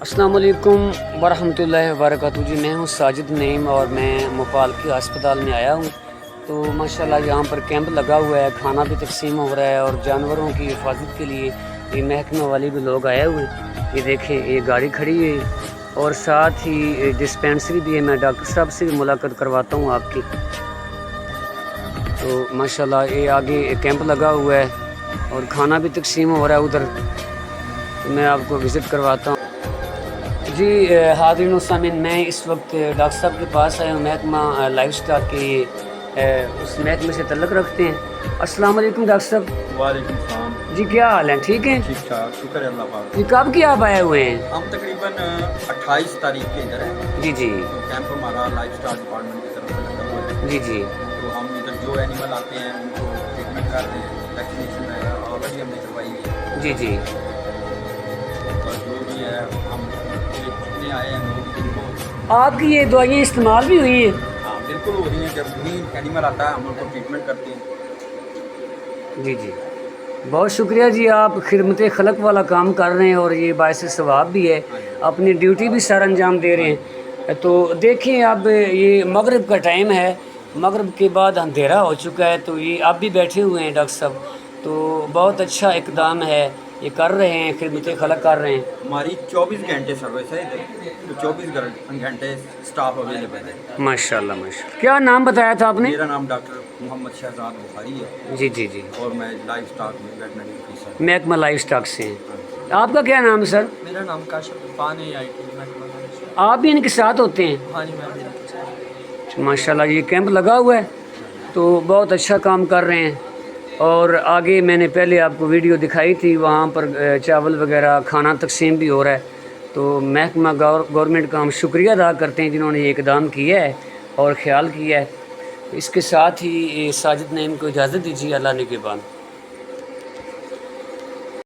السلام علیکم ورحمۃ اللہ وبرکاتہ جی، میں ہوں ساجد نعیم اور میں مپالکی ہسپتال میں آیا ہوں۔ تو ماشاءاللہ یہاں پر کیمپ لگا ہوا ہے، کھانا بھی تقسیم ہو رہا ہے اور جانوروں کی حفاظت کے لیے یہ محکمہ والے بھی لوگ آئے ہوئے ہیں۔ یہ دیکھیں یہ گاڑی کھڑی ہے اور ساتھ ہی ڈسپینسری بھی ہے۔ میں ڈاکٹر صاحب سے بھی ملاقات کرواتا ہوں آپ کی۔ تو ماشاءاللہ یہ آگے کیمپ لگا ہوا ہے اور کھانا بھی تقسیم ہو رہا ہے ادھر، تو میں آپ کو وزٹ کرواتا ہوں۔ جی حاضرین و سامعین، میں اس وقت ڈاکٹر صاحب کے پاس آیا ہوں، محکمہ لائف سٹاک کے اس محکمے سے تعلق رکھتے ہیں۔ السلام علیکم ڈاکٹر صاحب۔ وعلیکم السلام جی کیا حال ہے؟ ٹھیک ہیں؟ ٹھیک ٹھاک، شکر ہے اللہ پاک۔ جی کب کی آپ آئے ہوئے ہیں؟ ہم تقریباً 28 تاریخ کے ادھر ہیں۔ جی جی تو کیمپ ہمارا لائف اسٹائل ڈپارٹمنٹ کی طرف سے لگا ہوا ہے۔ جی جی تو ہم ادھر جو اینیمل آتے ہیں ان کو ٹریٹمنٹ کر رہے ہیں، ویکسینیشن وغیرہ آلریڈی ہم نے کروائی ہے۔ جی جی اور جو بھی ہے ہم جتنے آئے ہیں لوگ ان کو آپ کی یہ دوائیں استعمال بھی ہوئی ہیں؟ ہاں بالکل ہو رہی ہیں۔ جب بھی اینیمل آتا ہے ہم ان کو ٹریٹمنٹ کرتے ہیں۔ جی جی بہت شکریہ جی، آپ خدمت خلق والا کام کر رہے ہیں اور یہ باعث ثواب بھی ہے، اپنی ڈیوٹی بھی سر انجام دے رہے ہیں۔ تو دیکھیں اب یہ مغرب کا ٹائم ہے، مغرب کے بعد اندھیرا ہو چکا ہے، تو یہ اب بھی بیٹھے ہوئے ہیں ڈاکٹر صاحب۔ تو بہت اچھا اقدام ہے، یہ کر رہے ہیں، خدمت خلق کر رہے ہیں۔ ہماری 24 گھنٹے سروس ہے ادھر، تو 24 گھنٹے اسٹاف اویلیبل ہے۔ ماشاءاللہ ماشاءاللہ۔ کیا نام بتایا تھا آپ نے؟ میرا نام ڈاکٹر محمد شہزاد بخاری ہے جی جی جی، اور میں لائف اسٹاک میں ویٹنری آفیسر۔ محکمہ لائف سٹاک سے ہیں۔ آپ کا کیا نام ہے سر؟ میرا نام کاشف عرفان ہے، IT محکمہ لائف۔ آپ بھی ان کے ساتھ ہوتے ہیں؟ ہاں جی، میں بھی ان کے ساتھ۔ ماشاءاللہ یہ کیمپ لگا ہوا ہے تو بہت اچھا کام کر رہے ہیں۔ اور آگے میں نے پہلے آپ کو ویڈیو دکھائی تھی، وہاں پر چاول وغیرہ کھانا تقسیم بھی ہو رہا ہے۔ تو محکمہ گورنمنٹ کا ہم شکریہ ادا کرتے ہیں جنہوں نے یہ اقدام کیا ہے اور خیال کیا ہے۔ اس کے ساتھ ہی ساجد نعیم کو اجازت دیجیے، اللہ نگہبان۔